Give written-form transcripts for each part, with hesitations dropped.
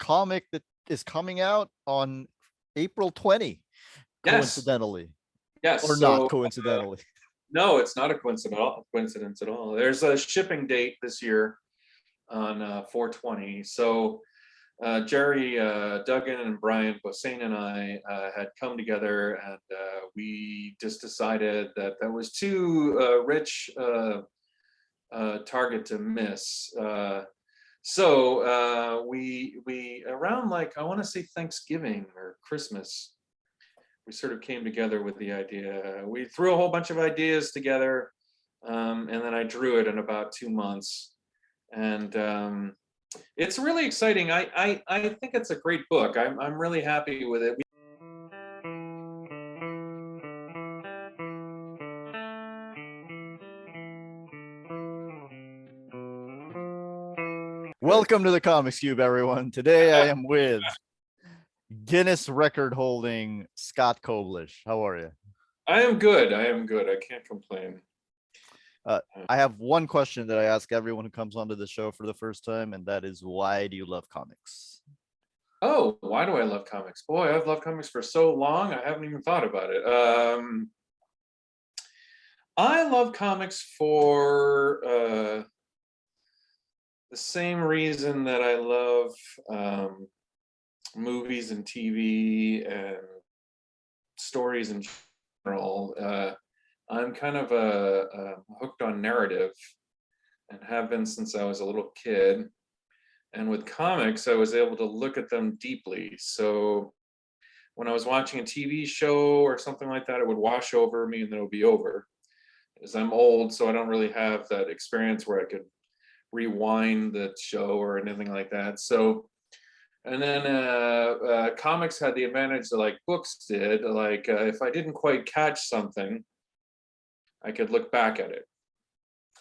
comic that is coming out on April 20, Yes, coincidentally, yes. or not So coincidentally. no, it's not a coincidence at all. There's a shipping date this year on 420. So Jerry Duggan and Brian Posehn and I had come together, and we just decided that that was too rich target to miss. So we around, like, I want to say Thanksgiving or Christmas, we sort of came together with the idea. We threw a whole bunch of ideas together, and then I drew it in about 2 months. And it's really exciting. I think it's a great book. I'm really happy with it. Welcome to the Comics Cube, everyone. Today I am with Guinness record holding Scott Koblish. How are you? I am good. I am good. I can't complain. I have one question that I ask everyone who comes onto the show for the first time, and that is, why do you love comics? Oh, why do I love comics? Boy, I've loved comics for so long, I haven't even thought about it. I love comics for the same reason that I love movies and TV and stories in general. I'm kind of hooked on narrative, and have been since I was a little kid. And with comics, I was able to look at them deeply. So when I was watching a TV show or something like that, it would wash over me and then it would be over. As I'm old, so I don't really have that experience where I could rewind the show or anything like that. So, and then comics had the advantage that, like, books did. Like, if I didn't quite catch something, I could look back at it.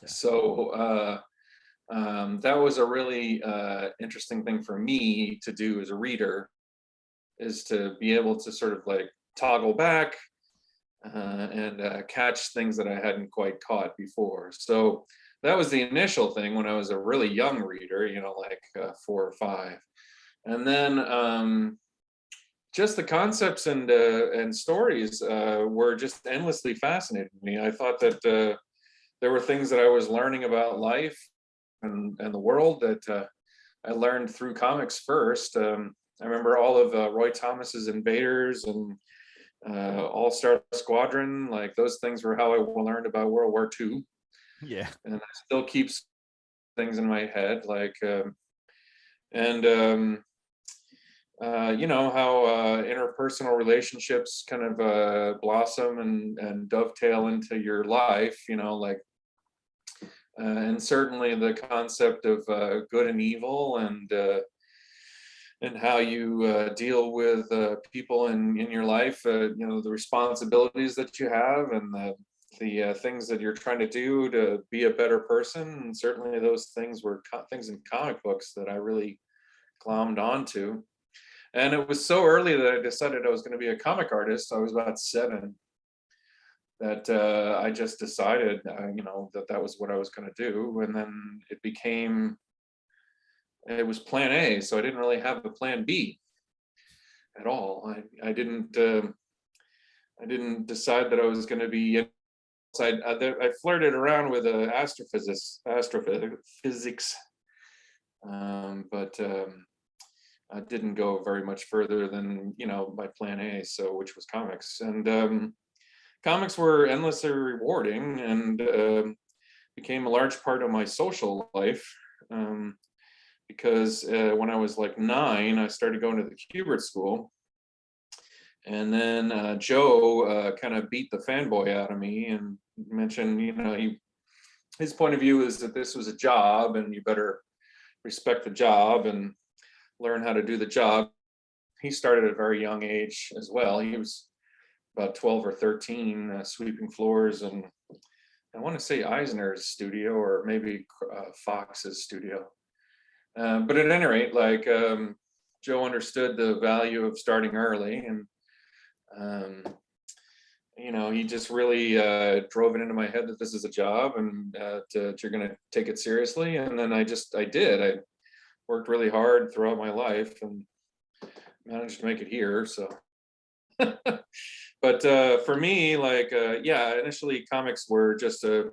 Yeah. So that was a really interesting thing for me to do as a reader, is to be able to sort of like toggle back and catch things that I hadn't quite caught before. So that was the initial thing when I was a really young reader, like 4 or 5. And then just the concepts and stories were just endlessly fascinating to me. I thought that there were things that I was learning about life and the world that I learned through comics first. I remember all of Roy Thomas's Invaders and All-Star Squadron. Like, those things were how I learned about World War II. Yeah. And it still keeps things in my head. Like, how interpersonal relationships kind of blossom and dovetail into your life, and certainly the concept of good and evil, and how you deal with people in your life, the responsibilities that you have, and the things that you're trying to do to be a better person. And certainly those things were things in comic books that I really glommed onto. And it was so early that I decided I was going to be a comic artist. I was about 7, that I just decided, that was what I was going to do. And then it was plan A. So I didn't really have a plan B at all. I didn't decide that I was going to be. I flirted around with astrophysics, but I didn't go very much further than my plan A, so which was comics. And comics were endlessly rewarding, and became a large part of my social life, because when I was like 9, I started going to the Kubert School. And then Joe kind of beat the fanboy out of me and mentioned, his point of view is that this was a job and you better respect the job and learn how to do the job. He started at a very young age as well. He was about 12 or 13, sweeping floors, and I want to say Eisner's studio, or maybe Fox's studio. But at any rate, like, Joe understood the value of starting early, and he just really drove it into my head that this is a job, and that you're going to take it seriously. And then I did. worked really hard throughout my life and managed to make it here. So, but for me, like, yeah, initially comics were just a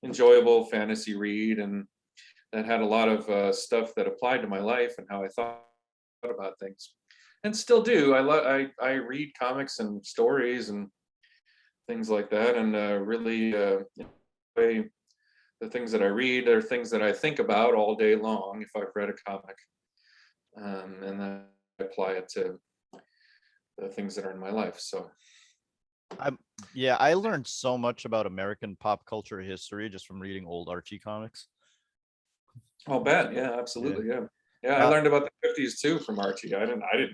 enjoyable fantasy read, and that had a lot of stuff that applied to my life and how I thought about things, and still do. I read comics and stories and things like that, and really enjoy the things that I read are things that I think about all day long if I've read a comic, and then I apply it to the things that are in my life. So, Yeah, I learned so much about American pop culture history just from reading old Archie comics. I'll bet. Yeah, Yeah. absolutely. Yeah. Yeah, I Uh, learned about the 50s too from Archie.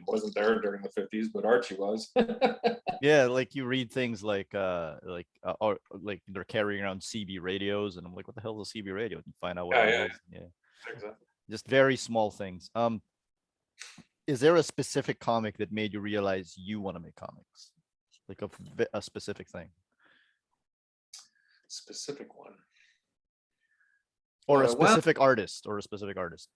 Wasn't there during the 50s, but Archie was. yeah, like you read things or like they're carrying around CB radios, and I'm like, what the hell is a CB radio? And you find out what Yeah, it yeah, is. Yeah, exactly. just very small things. Is there a specific comic that made you realize you want to make comics? Like a specific thing, Specific one. or a Well, specific artist, or a specific artist.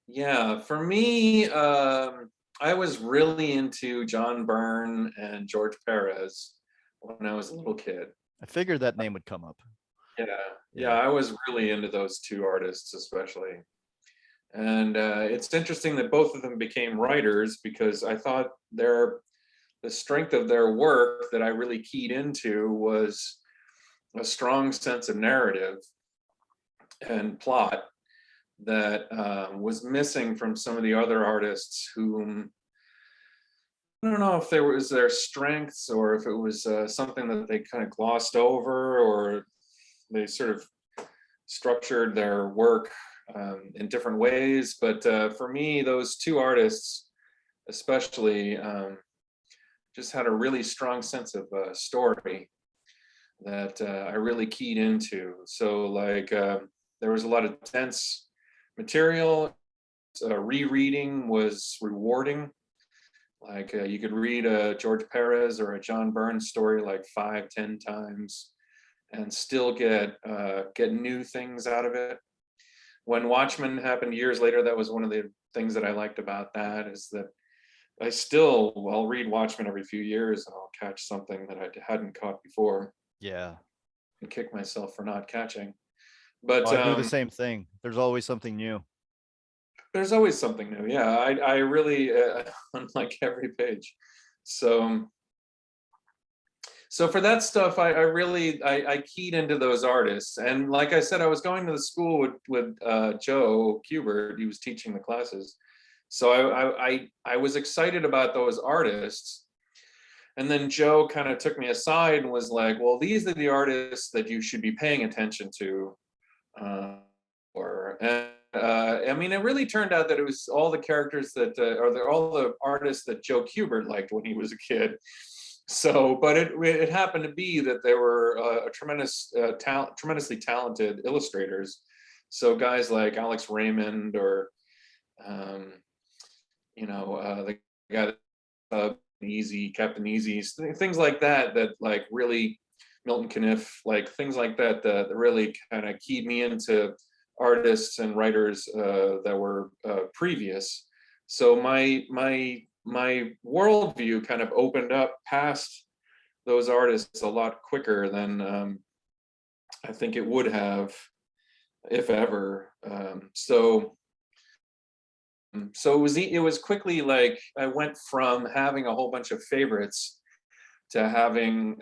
yeah, for me, I was really into John Byrne and George Perez when I was a little kid. I figured that name would come up. Yeah, yeah, Yeah. I was really into those two artists especially. And it's interesting that both of them became writers because I thought the strength of their work that I really keyed into was a strong sense of narrative and plot that was missing from some of the other artists whom I don't know if there was their strengths or if it was something that they kind of glossed over or they sort of structured their work in different ways. But for me, those two artists, especially, just had a really strong sense of story that I really keyed into. So, like, there was a lot of dense material. Rereading was rewarding. Like, you could read a George Perez or a John Byrne story like 5, 10 times and still get new things out of it. When Watchmen happened years later, that was one of the things that I liked about that is that I'll read Watchmen every few years and I'll catch something that I hadn't caught before Yeah. and kick myself for not catching. Oh, But I do the same thing. There's always something new. there's always something new. Yeah, I really unlike every page. So for that stuff, I really I keyed into those artists, and like I said, I was going to the school with Joe Kubert. He was teaching the classes, so I was excited about those artists. And then Joe kind of took me aside and was like, "Well, these are the artists that you should be paying attention to." I mean, it really turned out that it was all the characters that, all the artists that Joe Kubert liked when he was a kid. So, but it happened to be that there were tremendously talented illustrators. So guys like Alex Raymond or, the guy Captain Easy, things like that, that like really Milton Caniff, like things like that, that really kind of keyed me into artists and writers that were previous. So my worldview kind of opened up past those artists a lot quicker than I think it would have, if ever. So it was quickly like I went from having a whole bunch of favorites to having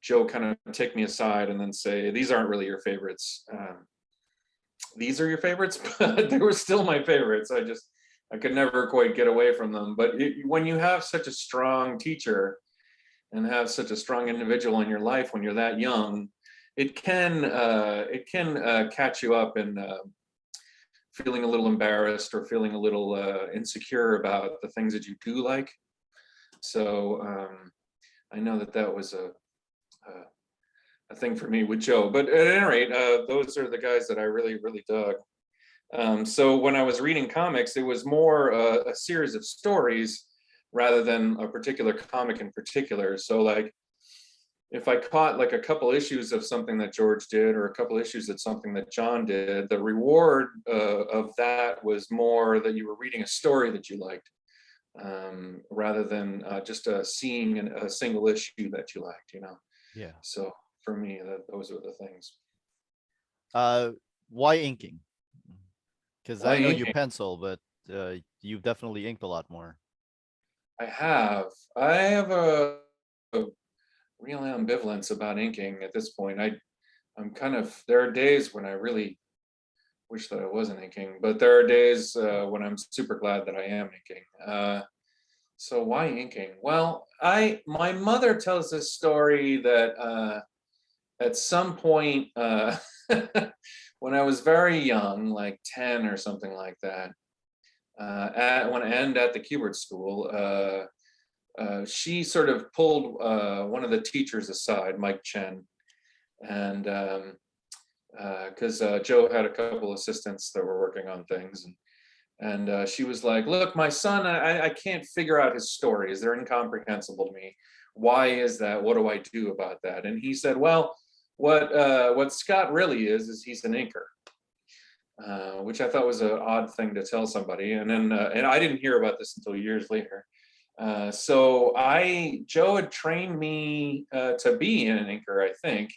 Joe kind of take me aside and then say, "These aren't really your favorites. These are your favorites," but they were still my favorites. I could never quite get away from them. But when you have such a strong teacher and have such a strong individual in your life when you're that young, it can catch you up in feeling a little embarrassed or feeling a little insecure about the things that you do like. So I know that was a thing for me with Joe. But at any rate, those are the guys that I really, really dug. So when I was reading comics, it was more a series of stories rather than a particular comic in particular. So like if I caught like a couple issues of something that George did or a couple issues of something that John did, the reward of that was more that you were reading a story that you liked, rather than just seeing a single issue that you liked, you know. Yeah. So for me, those are the things. Why inking? Because Why I know you inking? pencil, but you've definitely inked a lot more. I have a real ambivalence about inking at this point. I'm kind of, there are days when I really wish that I wasn't inking, but there are days when I'm super glad that I am inking. So why inking? Well, my mother tells this story that at some point when I was very young, like 10 or something like that, at the Kubert school, she sort of pulled one of the teachers aside, Mike Chen, and because Joe had a couple assistants that were working on things, and she was like, "Look, my son, I can't figure out his stories. They're incomprehensible to me. Why is that? What do I do about that?" And he said, "Well, what Scott really is he's an inker." Which I thought was an odd thing to tell somebody, and then and I didn't hear about this until years later. So Joe had trained me to be an inker, I think.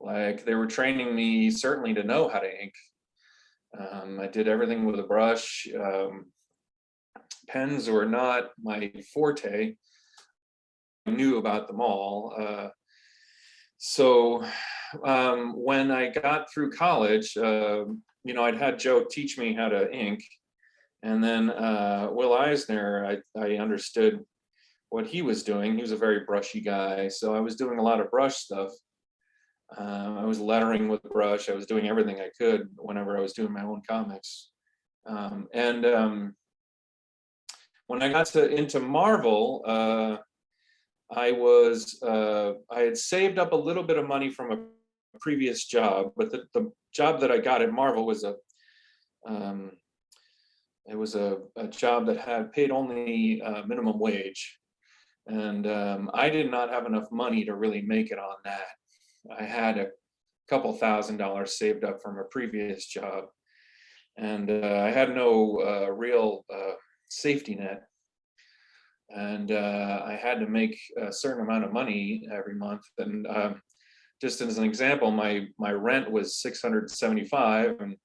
Like they were training me certainly to know how to ink. I did everything with a brush. Pens were not my forte. I knew about them all. So when I got through college, I'd had Joe teach me how to ink. And then Will Eisner, I understood what he was doing. He was a very brushy guy. So I was doing a lot of brush stuff. I was lettering with brush. I was doing everything I could whenever I was doing my own comics. And when I got into Marvel, I had saved up a little bit of money from a previous job, but the job that I got at Marvel was it was a job that had paid only minimum wage, and I did not have enough money to really make it on that. I had a couple $1,000s saved up from a previous job, and I had no real safety net, and I had to make a certain amount of money every month. And just as an example, my rent was $675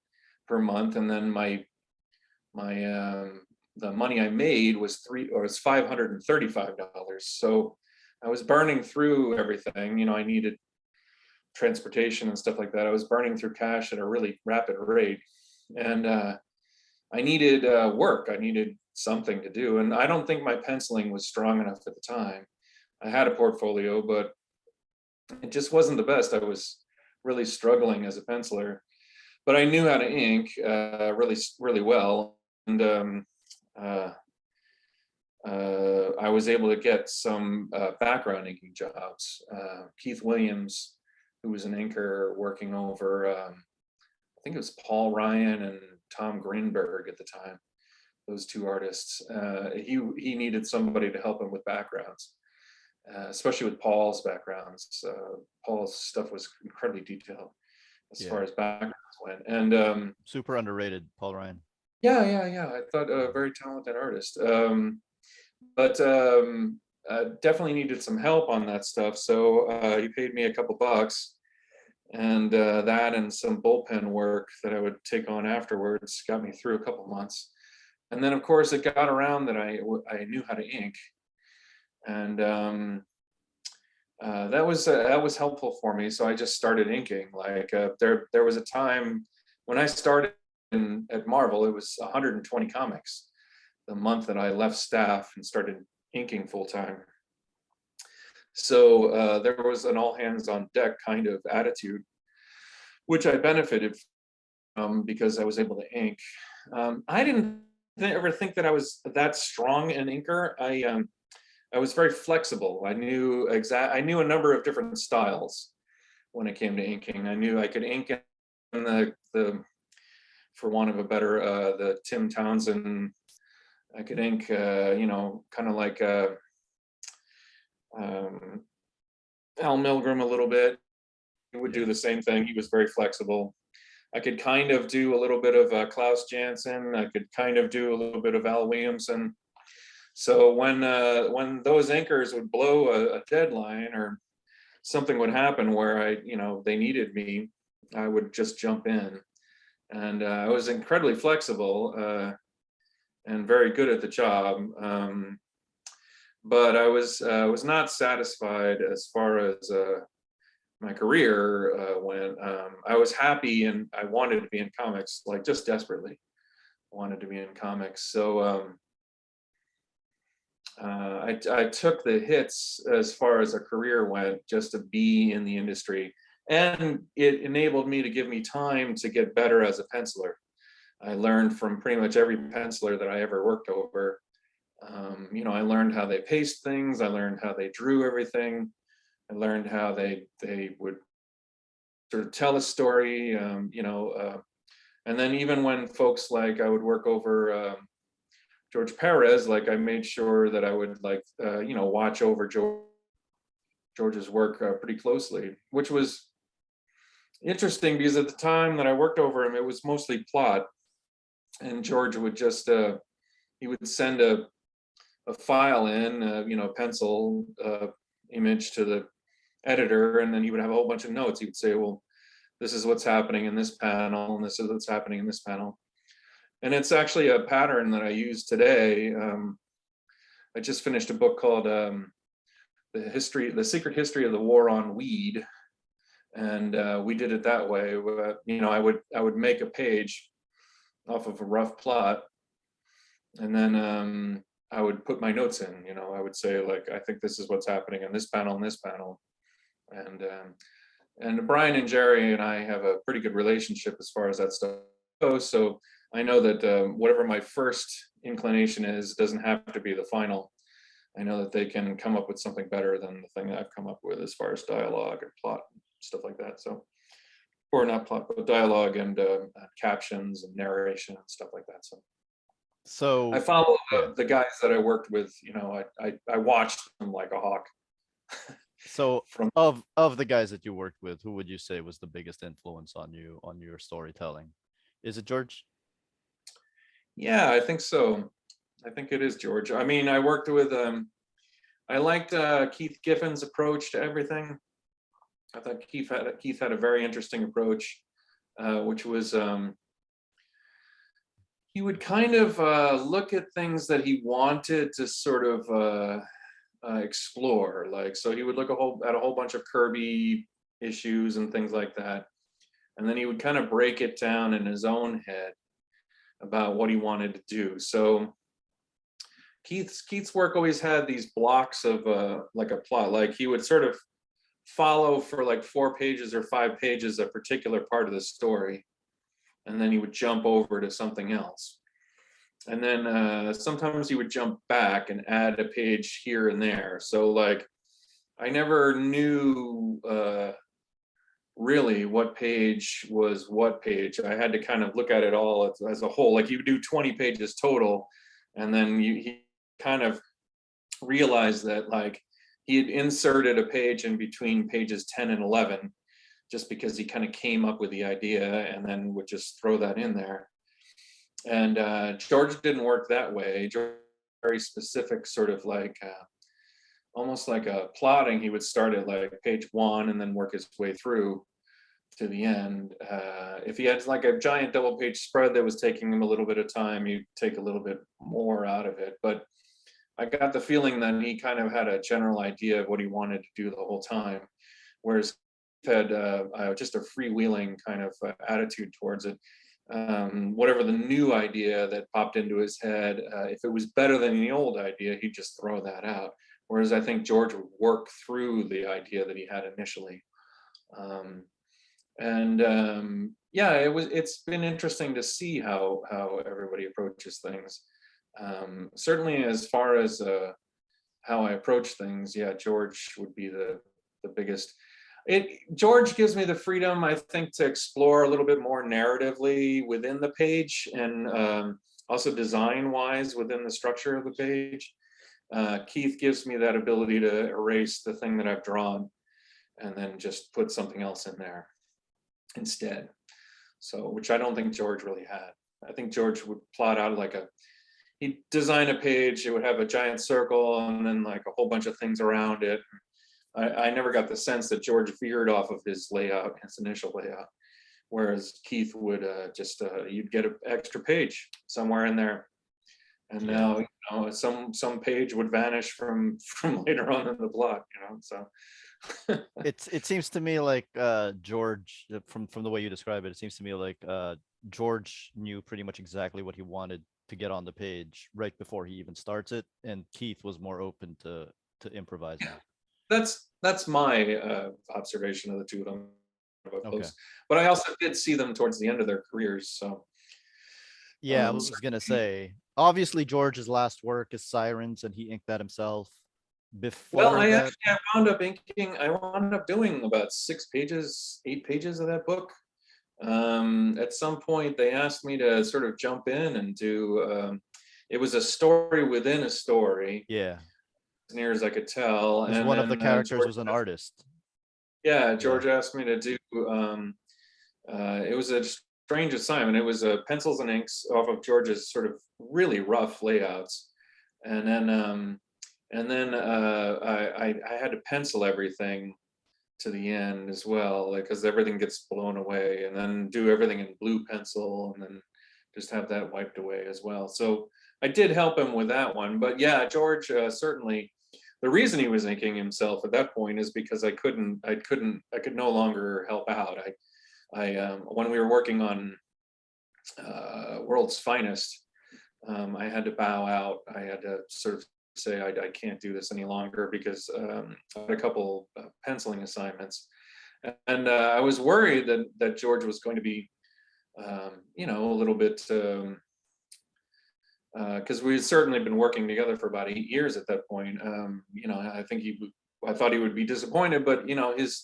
per month, and then my the money I made was $535. So I was burning through everything. You know, I needed transportation and stuff like that. I was burning through cash at a really rapid rate, and I needed work. I needed something to do, and I don't think my penciling was strong enough at the time. I had a portfolio, but it just wasn't the best. I was really struggling as a penciler, but I knew how to ink really, really well, and I was able to get some background inking jobs. Keith Williams, who was an inker working over, I think it was Paul Ryan and Tom Greenberg at the time, those two artists. He needed somebody to help him with backgrounds, especially with Paul's backgrounds. Paul's stuff was incredibly detailed as far as backgrounds went. And super underrated, Paul Ryan. yeah. I thought a very talented artist. But definitely needed some help on that stuff. So he paid me a couple bucks, and that and some bullpen work that I would take on afterwards got me through a couple months. And then of course it got around that I knew how to ink, and that was helpful for me. So I just started inking. Like there was a time when I started at Marvel, it was 120 comics the month that I left staff and started inking full time. So there was an all hands on deck kind of attitude, which I benefited from because I was able to ink. I didn't ever think that I was that strong an inker. I was very flexible. I knew a number of different styles when it came to inking. I knew I could ink in the for want of a better, the Tim Townsend. I could ink, kind of like Al Milgrom a little bit. He would Yeah. do the same thing. He was very flexible. I could kind of do a little bit of Klaus Janson. I could kind of do a little bit of Al Williamson. So when those inkers would blow a deadline or something would happen where they needed me, I would just jump in. And I was incredibly flexible and very good at the job. But I was not satisfied as far as my career went. I was happy and I wanted to be in comics, like just desperately wanted to be in comics. So I took the hits as far as a career went just to be in the industry. And it enabled me to give me time to get better as a penciler. I learned from pretty much every penciler that I ever worked over. I learned how they paced things. I learned how they drew everything. I learned how they would sort of tell a story. And then even when folks like I would work over George Perez, like I made sure that I would watch over George's work pretty closely, which was interesting because at the time that I worked over him, it was mostly plot, and George would just he would send a file in, pencil image to the editor, and then he would have a whole bunch of notes. He would say, well, this is what's happening in this panel, and this is what's happening in this panel. And it's actually a pattern that I use today. I just finished a book called The Secret History of the War on Weed. And we did it that way. I would make a page off of a rough plot, and then I would put my notes in. I would say, like, I think this is what's happening in this panel and this panel. And Brian and Jerry and I have a pretty good relationship as far as that stuff goes. So I know that whatever my first inclination is doesn't have to be the final. I know that they can come up with something better than the thing that I've come up with as far as dialogue and plot and stuff like that. So, or not plot, but dialogue and captions and narration and stuff like that. So I follow the guys that I worked with. I watched them like a hawk. So of the guys that you worked with, who would you say was the biggest influence on you, on your storytelling? Is it George? Yeah, I think so. I think it is George. I mean, I worked with I liked Keith Giffen's approach to everything. I thought Keith had a very interesting approach, which was he would kind of look at things that he wanted to sort of explore. Like, so he would look at a whole bunch of Kirby issues and things like that, and then he would kind of break it down in his own head about what he wanted to do. So Keith's work always had these blocks of like a plot. Like he would sort of follow for like 4 pages or 5 pages a particular part of the story, and then he would jump over to something else. And then sometimes he would jump back and add a page here and there. So like I never knew really what page was what page. I had to kind of look at it all as a whole. Like you would do 20 pages total, and then he kind of realized that like he had inserted a page in between pages 10 and 11 just because he kind of came up with the idea and then would just throw that in there. And George didn't work that way. George, very specific, sort of like almost like a plotting. He would start at like page 1 and then work his way through to the end. If he had like a giant double page spread that was taking him a little bit of time, he'd take a little bit more out of it. But I got the feeling that he kind of had a general idea of what he wanted to do the whole time, whereas he had just a freewheeling kind of attitude towards it. Whatever the new idea that popped into his head, if it was better than the old idea, he'd just throw that out. Whereas I think George would work through the idea that he had initially. Yeah, it's been interesting to see how everybody approaches things. Certainly as far as how I approach things, yeah, George would be the biggest. George gives me the freedom, I think, to explore a little bit more narratively within the page, and also design-wise within the structure of the page. Keith gives me that ability to erase the thing that I've drawn. and then just put something else in there instead. So, which I don't think George really had. I think George would plot out like he'd design a page, it would have a giant circle and then like a whole bunch of things around it. I never got the sense that George veered off of his layout, his initial layout. Whereas Keith would you'd get an extra page somewhere in there. And now, some page would vanish from later on in the plot, so. It seems to me like George, from the way you describe it, it seems to me like George knew pretty much exactly what he wanted to get on the page right before he even starts it, and Keith was more open to improvising. That's my observation of the two of them. Okay. But I also did see them towards the end of their careers, so. Yeah, I was gonna say, obviously George's last work is Sirens, and he inked that himself. Before Well, that, I wound up doing about 8 pages of that book. At some point they asked me to sort of jump in and do, it was a story within a story, yeah, as near as I could tell. because And one of the then characters George, was an artist. George asked me to do, it was a strange assignment. It was pencils and inks off of George's sort of really rough layouts. And then I had to pencil everything to the end as well, because everything gets blown away, and then do everything in blue pencil, and then just have that wiped away as well. So I did help him with that one. But yeah, George certainly. The reason he was inking himself at that point is because I could no longer help out. When we were working on World's Finest, I had to bow out. I had to sort of say I can't do this any longer, because I had a couple penciling assignments, and I was worried that George was going to be, a little bit, because we had certainly been working together for about 8 years at that point. I thought he would be disappointed, but his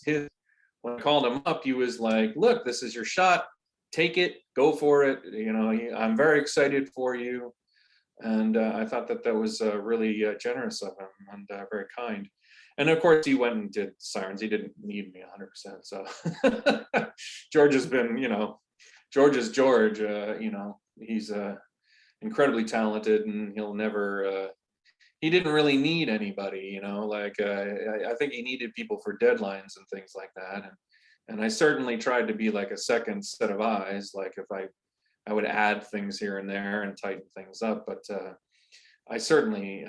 when I called him up, he was like, "Look, this is your shot. Take it, go for it. I'm very excited for you." And I thought that was really generous of him, and very kind. And of course, he went and did Sirens. He didn't need me 100%. So George has been, George is George. He's incredibly talented, and he'll never. He didn't really need anybody, I think he needed people for deadlines and things like that. And I certainly tried to be like a second set of eyes, like if I would add things here and there and tighten things up, but he certainly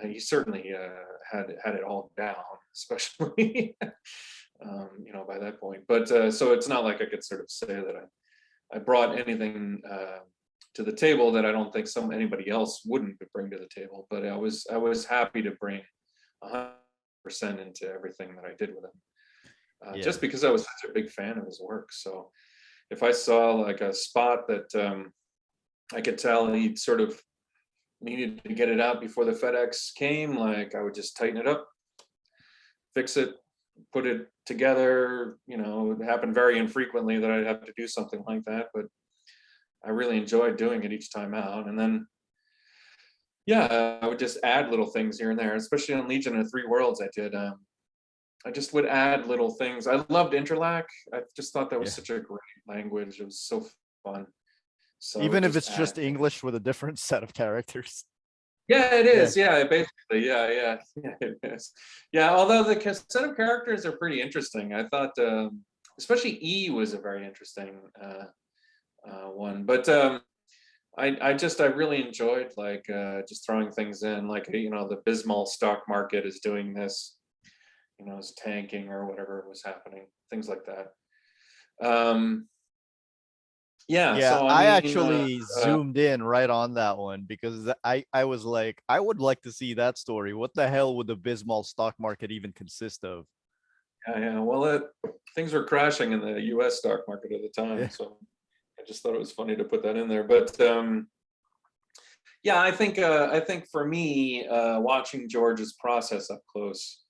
had it all down, especially by that point. But so it's not like I could sort of say that I brought anything to the table that I don't think anybody else wouldn't bring to the table. But I was happy to bring 100% into everything that I did with him, just because I was such a big fan of his work. So if I saw like a spot that I could tell he sort of needed to get it out before the FedEx came, like I would just tighten it up, fix it, put it together. It happened very infrequently that I'd have to do something like that, but I really enjoyed doing it each time out. And then, I would just add little things here and there, especially on Legion of Three Worlds. I did. I just would add little things. I loved Interlac. I just thought that was such a great language. It was so fun. So even if it's just English with a different set of characters. Yeah, it is. Yeah, basically. Yeah, it is. Yeah, although the set of characters are pretty interesting. I thought, especially E was a very interesting one. But I really enjoyed like just throwing things in, like the Bismol stock market is doing this, is tanking or whatever was happening, things like that. So I actually zoomed in right on that one, because I was like, I would like to see that story. What the hell would the Bismol stock market even consist of? Yeah. Well, things were crashing in the U.S. stock market at the time, so I just thought it was funny to put that in there. But I think for me, watching George's process up close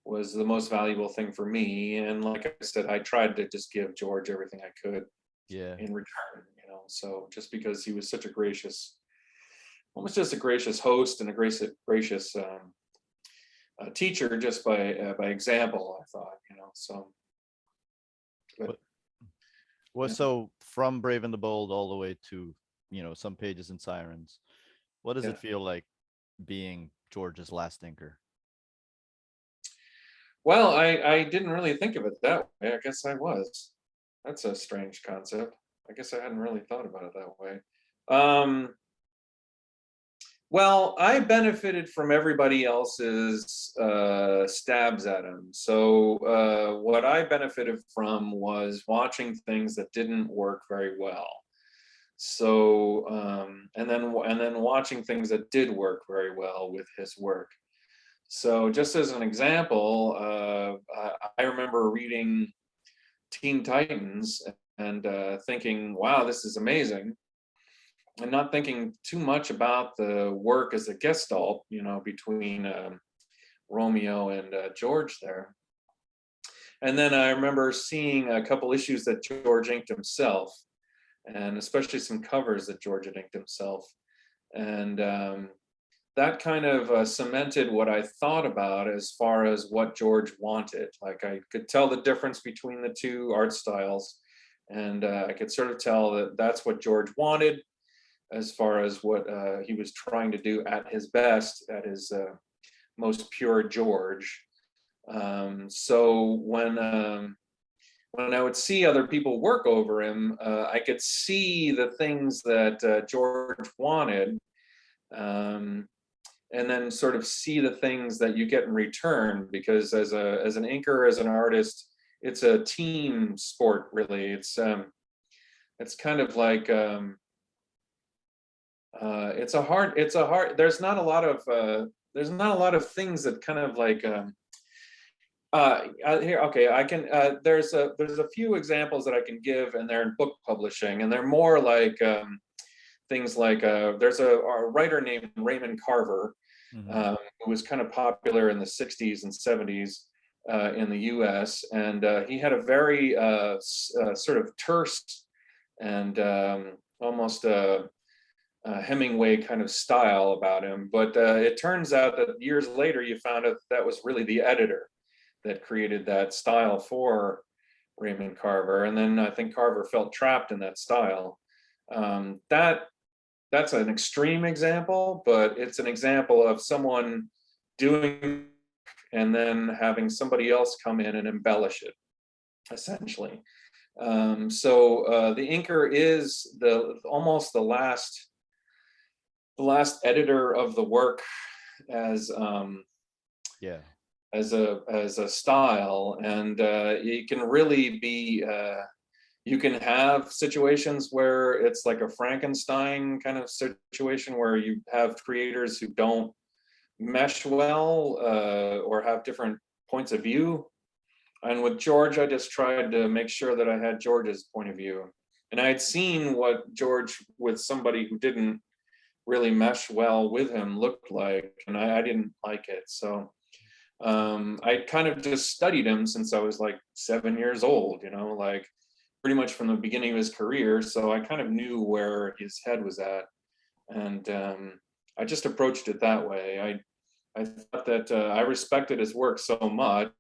was the most valuable thing for me. And like I said, I tried to just give George everything I could in return, so just because he was such a almost just a gracious host and a gracious teacher, just by example, I thought, so But What, well, yeah, so from Brave and the Bold all the way to, some pages in Sirens, what does yeah. it feel like being George's last inker? Well, I didn't really think of it that way. I guess I was. That's a strange concept. I guess I hadn't really thought about it that way. Um, well, I benefited from everybody else's stabs at him. So what I benefited from was watching things that didn't work very well. So and then watching things that did work very well with his work. So just as an example, I remember reading Teen Titans and thinking, "Wow, this is amazing," and not thinking too much about the work as a gestalt, between Romeo and George there. And then I remember seeing a couple issues that George inked himself, and especially some covers that George had inked himself. And that kind of cemented what I thought about as far as what George wanted. Like I could tell the difference between the two art styles, and I could sort of tell that that's what George wanted as far as what he was trying to do at his best, at his most pure George. So when I would see other people work over him, I could see the things that George wanted, um, and then sort of see the things that you get in return. Because as an inker, as an artist, it's a team sport, really. It's kind of like it's a hard. There's not a lot of things that kind of like here, okay, I can. There's a few examples that I can give, and they're in book publishing, and they're more like things like there's a writer named Raymond Carver, Hmm. who was kind of popular in the '60s and '70s in the U.S., and he had a very sort of terse and almost Hemingway kind of style about him. But it turns out that years later, you found out that was really the editor that created that style for Raymond Carver. And then I think Carver felt trapped in that style. That's an extreme example, but it's an example of someone doing and then having somebody else come in and embellish it, essentially. So the inker is the almost the last editor of the work as Yeah. as a style, and it can really be you can have situations where it's like a Frankenstein kind of situation where you have creators who don't mesh well or have different points of view. And with George, I just tried to make sure that I had George's point of view. And I had seen what George with somebody who didn't really mesh well with him looked like, and I didn't like it. So I kind of just studied him since I was like 7 years old, like pretty much from the beginning of his career. So I kind of knew where his head was at, and I just approached it that way. I thought that I respected his work so much,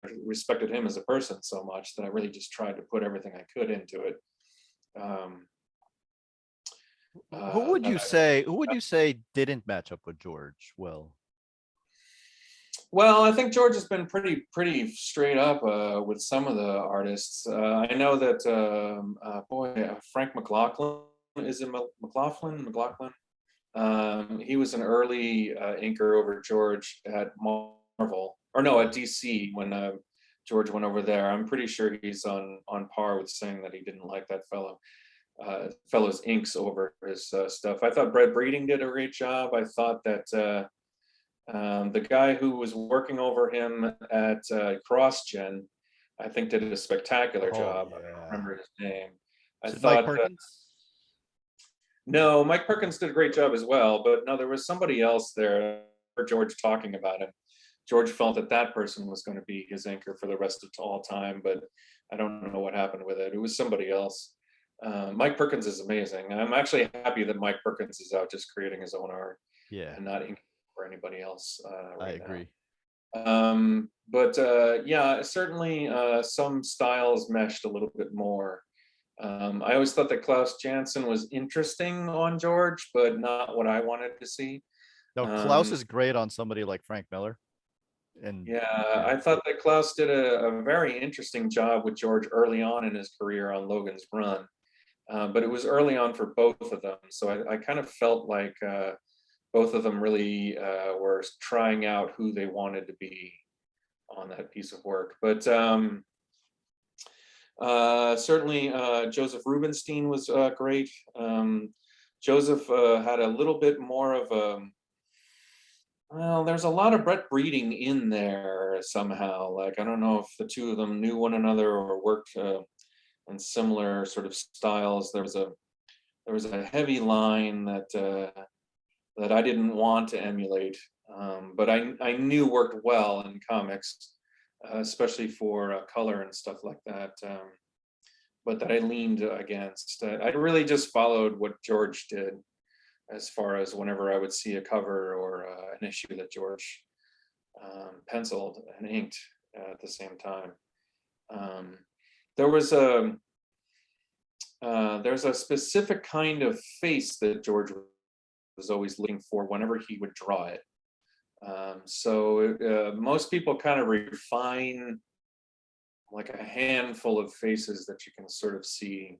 I respected him as a person so much that I really just tried to put everything I could into it. Um, Who would that you say? Who would you say didn't match up with George well? Well, I think George has been pretty straight up with some of the artists. I know that Frank McLaughlin is it McLaughlin. He was an early inker over George at Marvel, or no, at Yeah. DC when George went over there. I'm pretty sure he's on par with saying that he didn't like that fellow's inks over his stuff. I thought Brett Breeding did a great job. I thought that. The guy who was working over him at CrossGen, I think, did a spectacular Oh job. I don't yeah. remember his name. I Is it Mike thought Perkins? no, Mike Perkins did a great job as well, but no, there was somebody else there. For George talking about him. George felt that that person was going to be his anchor for the rest of all time, but I don't know what happened with it. It was somebody else. Mike Perkins is amazing. I'm actually happy that Mike Perkins is out just creating his own art Yeah, and not inking for anybody else I right now. agree. But yeah, certainly some styles meshed a little bit more. I always thought that Klaus Janson was interesting on George, but not what I wanted to see. No, Klaus Um, is great on somebody like Frank Miller. And yeah, yeah, I thought that Klaus did a very interesting job with George early on in his career on Logan's Run, but it was early on for both of them. So I kind of felt like both of them really were trying out who they wanted to be on that piece of work. But certainly Joseph Rubinstein was great. Joseph had a little bit more of a, well, there's a lot of Brett Breeding in there somehow. Like, I don't know if the two of them knew one another or worked in similar sort of styles. There was a heavy line that I didn't want to emulate, but I knew worked well in comics, especially for color and stuff like that. But that I leaned against. I really just followed what George did, as far as whenever I would see a cover or an issue that George penciled and inked at the same time. Um, there was a there's a specific kind of face that George was always looking for whenever he would draw it. So most people kind of refine like a handful of faces that you can sort of see,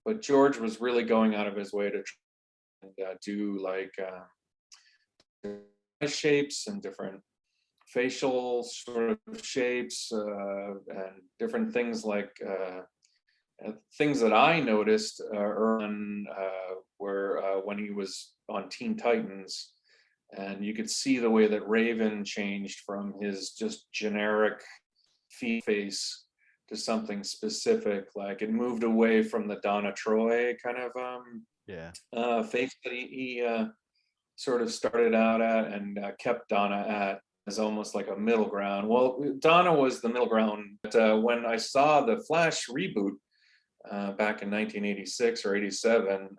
but George was really going out of his way to do like shapes and different facial sort of shapes and different things like things that I noticed early were when he was on Teen Titans, and you could see the way that Raven changed from his just generic face to something specific. Like it moved away from the Donna Troy kind of yeah, face that he sort of started out at and kept Donna at as almost like a middle ground. Well, Donna was the middle ground. But when I saw the Flash reboot back in 1986 or 87,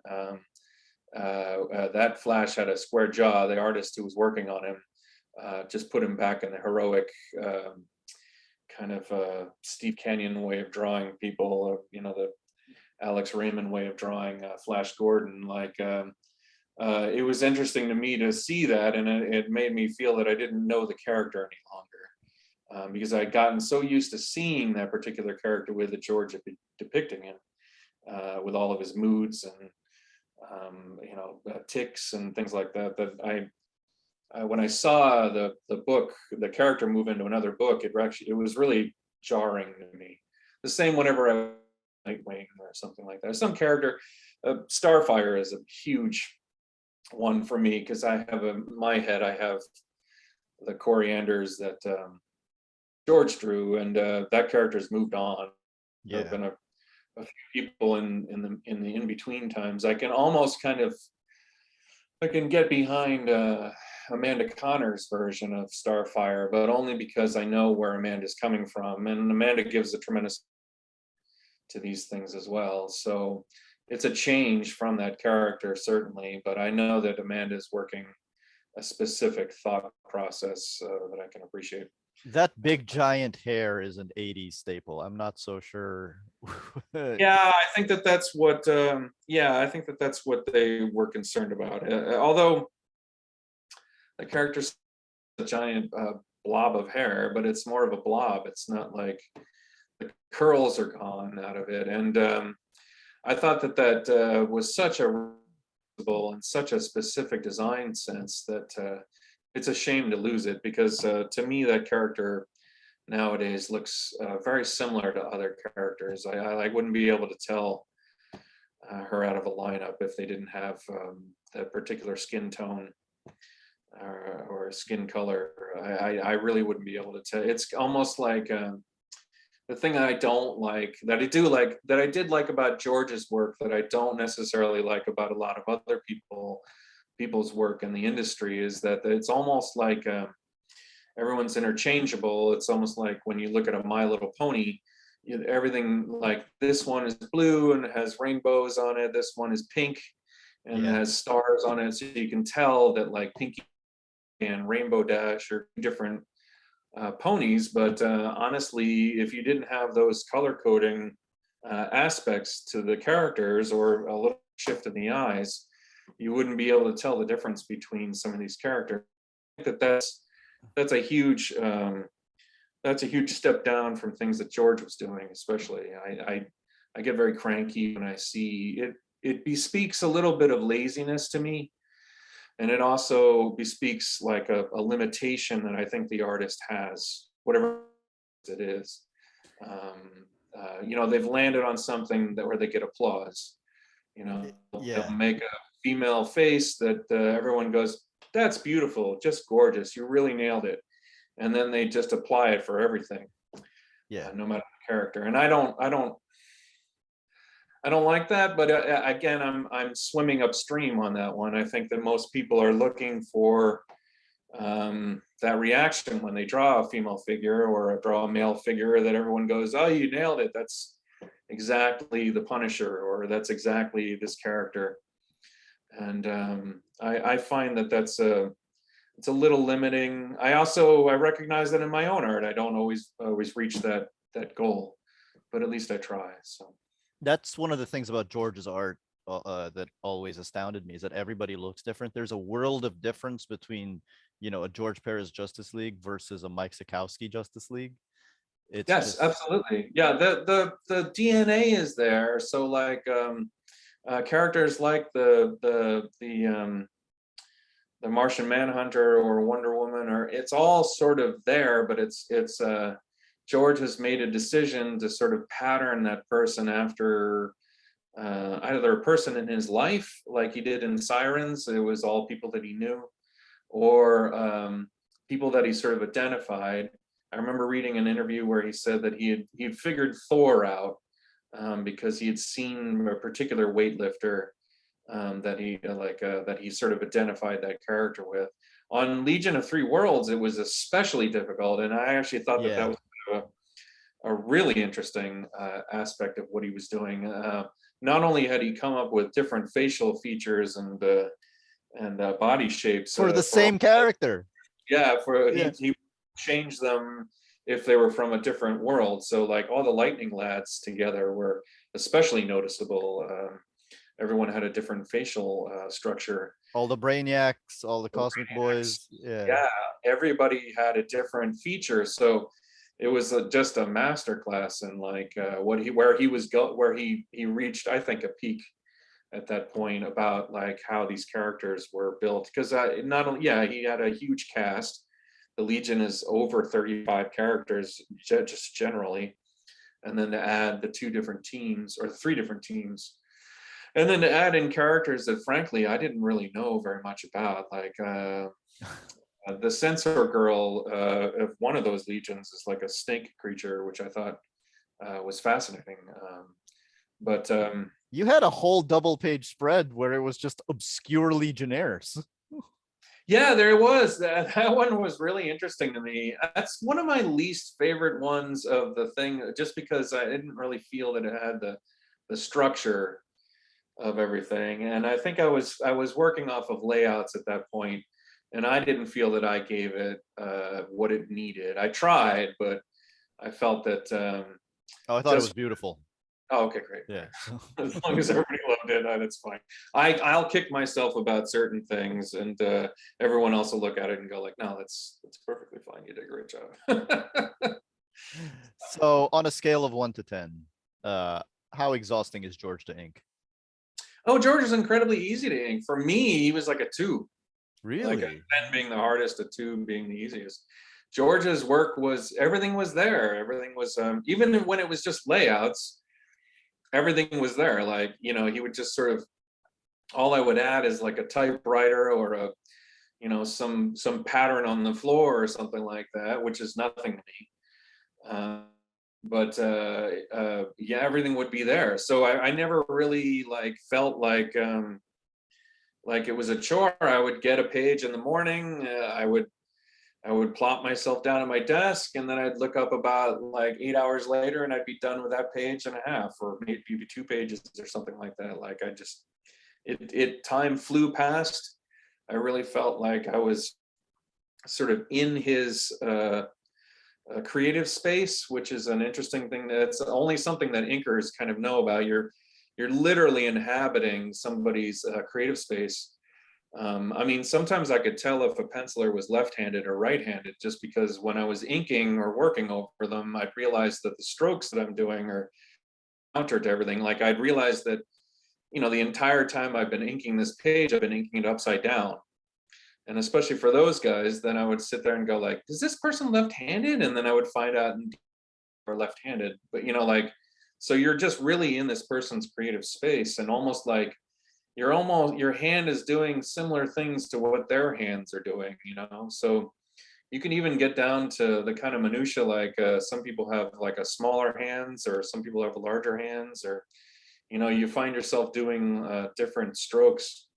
that Flash had a square jaw. The artist who was working on him just put him back in the heroic kind of Steve Canyon way of drawing people, the Alex Raymond way of drawing Flash Gordon. Like it was interesting to me to see that, and it made me feel that I didn't know the character any longer, because I'd gotten so used to seeing that particular character with the George depicting him, with all of his moods and ticks and things like that. That when I saw the book, the character move into another book, it was really jarring to me. The same whenever I Nightwing or something like that. Some character, Starfire is a huge one for me because I have in my head I have the Corianders that George drew, and that character's moved on. There have yeah. been a few people in the in between times. I can almost kind of I can get behind Amanda Connor's version of Starfire, but only because I know where Amanda's coming from, and Amanda gives a tremendous to these things as well. So it's a change from that character, certainly, but I know that Amanda's working a specific thought process that I can appreciate. That big giant hair is an 80s staple. I'm not so sure. Yeah, I think that that's what. Yeah, I think that that's what they were concerned about. Although the character's a giant blob of hair, but it's more of a blob. It's not like the curls are gone out of it. And I thought that that was such a and such a specific design sense that it's a shame to lose it, because to me that character nowadays looks very similar to other characters. I wouldn't be able to tell her out of a lineup if they didn't have that particular skin tone or skin color. I really wouldn't be able to tell. It's almost like the thing that I don't like, that I do like, that I did like about George's work, that I don't necessarily like about a lot of other people's work in the industry, is that it's almost like everyone's interchangeable. It's almost like when you look at a My Little Pony, everything, like this one is blue and has rainbows on it. This one is pink and Yeah, has stars on it. So you can tell that like Pinky and Rainbow Dash are different ponies, but honestly, if you didn't have those color coding aspects to the characters or a little shift in the eyes, you wouldn't be able to tell the difference between some of these characters. I think that's a huge step down from things that George was doing. Especially, I get very cranky when I see it. It bespeaks a little bit of laziness to me, and it also bespeaks like a limitation that I think the artist has, whatever it is. They've landed on something that where they get applause. They'll Yeah. make a female face that everyone goes, "That's beautiful, just gorgeous. You really nailed it," and then they just apply it for everything, Yeah. no matter the character. And I don't like that, but again, I'm swimming upstream on that one. I think that most people are looking for that reaction when they draw a female figure or draw a male figure that everyone goes, "Oh, you nailed it. That's exactly the Punisher," or "That's exactly this character." And I find that it's a little limiting. I recognize that in my own art, I don't always reach that goal, but at least I try. So. That's one of the things about George's art that always astounded me, is that everybody looks different. There's a world of difference between, a George Perez Justice League versus a Mike Sikowski Justice League. It's Yes, just, absolutely. Yeah, the DNA is there. So like characters like the Martian Manhunter or Wonder Woman, or it's all sort of there, but it's George has made a decision to sort of pattern that person after either a person in his life, like he did in Sirens. It was all people that he knew, or people that he sort of identified. I remember reading an interview where he said that he figured Thor out because he had seen a particular weightlifter that he sort of identified that character with. On Legion of Three Worlds, it was especially difficult, and I actually thought that yeah. was a really interesting aspect of what he was doing. Not only had he come up with different facial features and body shapes For the for same character. for Yeah. he changed them if they were from a different world. So like all the Lightning Lads together were especially noticeable. Everyone had a different facial structure. All the Brainiacs, all the The Cosmic Brainiacs, Boys. Yeah. yeah, everybody had a different feature. So it was just a masterclass in like where he reached, I think, a peak at that point about like how these characters were built. Because not only, yeah, he had a huge cast. The Legion is over 35 characters just generally, and then to add the two different teams or three different teams, and then to add in characters that frankly I didn't really know very much about, like the Censor Girl of one of those legions is like a snake creature, which I thought was fascinating. But You had a whole double page spread where it was just obscure Legionnaires. yeah, there was that one was really interesting to me. That's one of my least favorite ones of the thing, just because I didn't really feel that it had the structure of everything. And I think I was working off of layouts at that point, and I didn't feel that I gave it what it needed. I tried, but I felt that Oh, I thought it was just beautiful. oh, okay, great. Yeah. So, As long as everybody loved it, that's fine. I'll kick myself about certain things, and everyone else will look at it and go like, "No, that's perfectly fine. You did a great job." so on a scale of 1 to 10, how exhausting is George to ink? Oh, George is incredibly easy to ink. For me, he was like a 2. Like a Really? 10 being the hardest, a 2 being the easiest. George's work was everything was there. Everything was even when it was just layouts, everything was there. Like, he would just sort of all I would add is like a typewriter or a some pattern on the floor or something like that, which is nothing to me. But yeah, everything would be there. So I never really like felt like it was a chore. I would get a page in the morning. I would plop myself down at my desk, and then I'd look up about like 8 hours later, and I'd be done with that page and a half, or maybe 2 pages or something like that. Like it time flew past. I really felt like I was sort of in his creative space, which is an interesting thing. That's only something that inkers kind of know about. You're literally inhabiting somebody's creative space. I mean, sometimes I could tell if a penciler was left-handed or right-handed just because when I was inking or working over them, I'd realize that the strokes that I'm doing are counter to everything. Like I'd realize that, the entire time I've been inking this page, I've been inking it upside down. And especially for those guys, then I would sit there and go like, is this person left-handed? And then I would find out or left-handed. But like, so you're just really in this person's creative space, and almost like your hand is doing similar things to what their hands are doing. So you can even get down to the kind of minutia, like some people have like a smaller hands, or some people have larger hands, or you find yourself doing different strokes,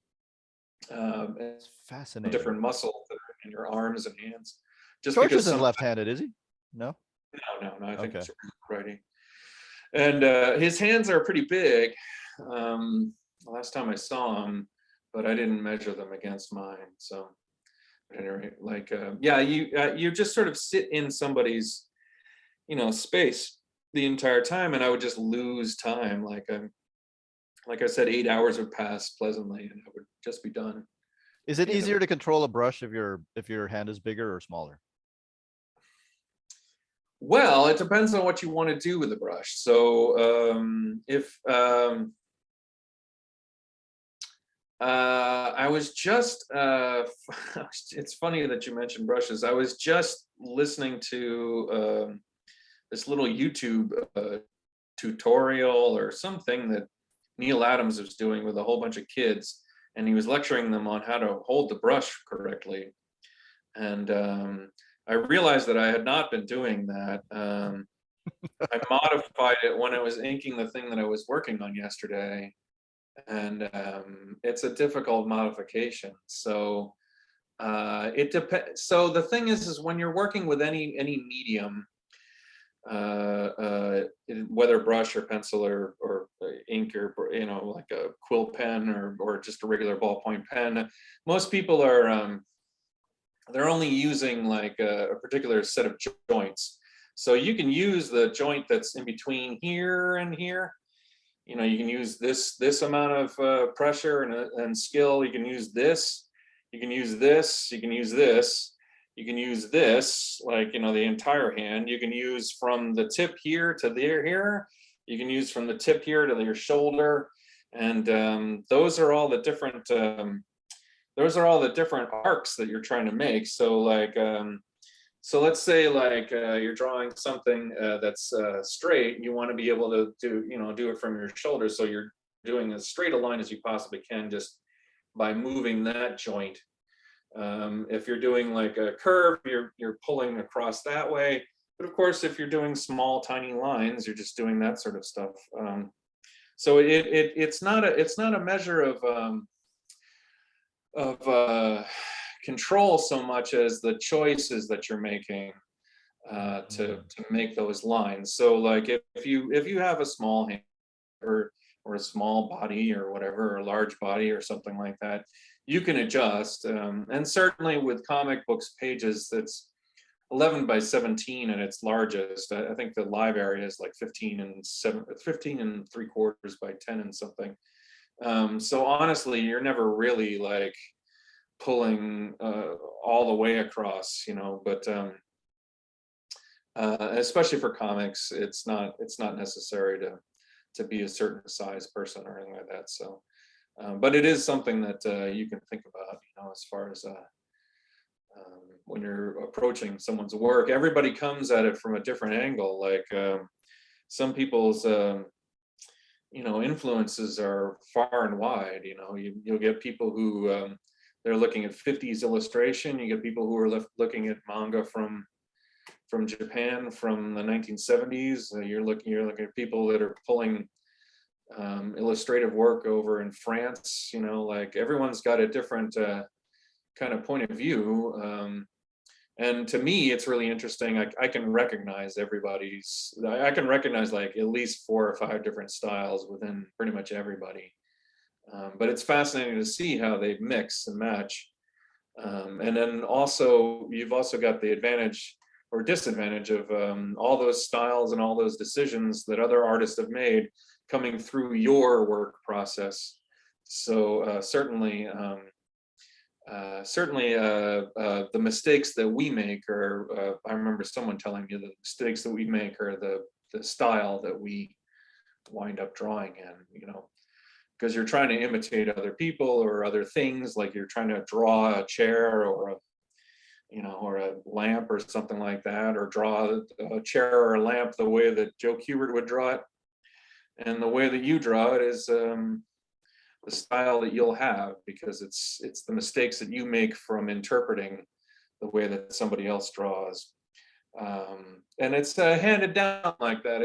and It's fascinating. different muscles that are in your arms and hands, just George because isn't left-handed, is he? No. no, I think Okay. it's righty. And his hands are pretty big. Last time I saw him, but I didn't measure them against mine. So at any rate, like yeah, you just sort of sit in somebody's space the entire time, and I would just lose time. Like I said, 8 hours would pass pleasantly, and I would just be done. Is it the end of easier it. to control a brush if your hand is bigger or smaller? Well, it depends on what you want to do with the brush. So if I was just it's funny that you mentioned brushes. I was just listening to this little YouTube tutorial or something that Neil Adams was doing with a whole bunch of kids, and he was lecturing them on how to hold the brush correctly. And I realized that I had not been doing that. I modified it when I was inking the thing that I was working on yesterday, and it's a difficult modification. So it depends. So the thing is when you're working with any medium, whether brush or pencil or ink, or like a quill pen or just a regular ballpoint pen, most people are they're only using like a particular set of joints. So you can use the joint that's in between here and here. You can use this amount of pressure and skill. You can use this. You can use this. You can use this. You can use this, like the entire hand. You can use from the tip here to there here. You can use from the tip here to your shoulder, and those are all the different. Those are all the different arcs that you're trying to make. So like, so let's say like you're drawing something that's straight. You want to be able to do it from your shoulder. So you're doing as straight a line as you possibly can just by moving that joint. If you're doing like a curve, you're pulling across that way. But of course, if you're doing small, tiny lines, you're just doing that sort of stuff. So it's not a measure of control so much as the choices that you're making to make those lines. So like if you have a small hand or a small body or whatever, or a large body or something like that, you can adjust. And certainly with comic books pages, that's 11 by 17 at its largest. I think the live area is like 15 and 3/4 by 10 and something. So honestly, you're never really like pulling all the way across, but especially for comics, it's not necessary to be a certain size person or anything like that. So, but it is something that you can think about, as far as when you're approaching someone's work. Everybody comes at it from a different angle. Like some people's influences are far and wide. You'll get people who they're looking at 50s illustration. You get people who are looking at manga from Japan from the 1970s. You're looking at people that are pulling illustrative work over in France. Like everyone's got a different kind of point of view. And to me, it's really interesting. I can recognize I can recognize like at least 4 or 5 different styles within pretty much everybody. But it's fascinating to see how they mix and match. And then also, you've also got the advantage or disadvantage of all those styles and all those decisions that other artists have made coming through your work process. So certainly the mistakes that we make are, I remember someone telling me the mistakes that we make are the style that we wind up drawing in, because you're trying to imitate other people or other things, like you're trying to draw a chair or a lamp or something like that, or draw a chair or a lamp the way that Joe Kubert would draw it. And the way that you draw it is the style that you'll have, because it's the mistakes that you make from interpreting the way that somebody else draws. And it's handed down like that.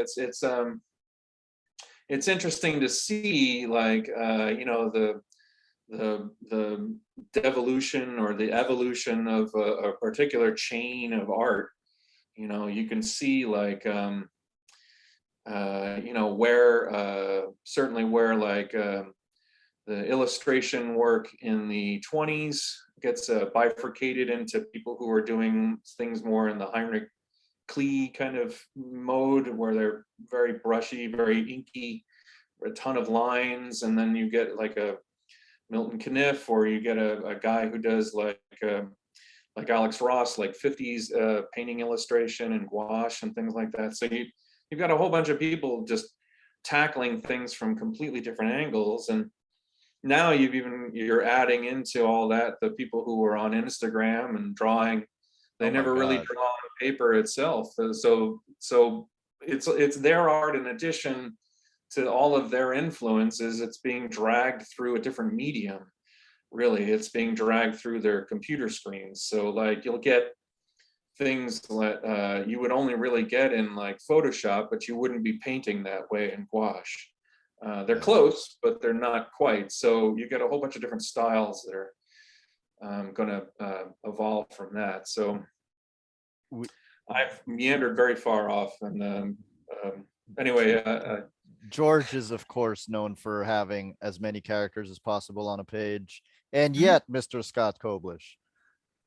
It's interesting to see, like, the devolution or the evolution of a particular chain of art. You can see, like, where certainly where, like, the illustration work in the 20s gets bifurcated into people who are doing things more in the Heinrich Klee kind of mode, where they're very brushy, very inky, a ton of lines. And then you get like a Milton Caniff, or you get a guy who does like Alex Ross, like 50s painting illustration and gouache and things like that. So you've got a whole bunch of people just tackling things from completely different angles. And now you're adding into all that the people who are on Instagram and drawing. They never really draw on paper itself. So it's their art in addition to all of their influences. It's being dragged through a different medium. Really, it's being dragged through their computer screens. So, like, you'll get things that you would only really get in like Photoshop, but you wouldn't be painting that way in gouache. They're close, but they're not quite. So you get a whole bunch of different styles that are going to evolve from that. So I've meandered very far off. And anyway, George is, of course, known for having as many characters as possible on a page. And yet, Mr. Scott Koblish,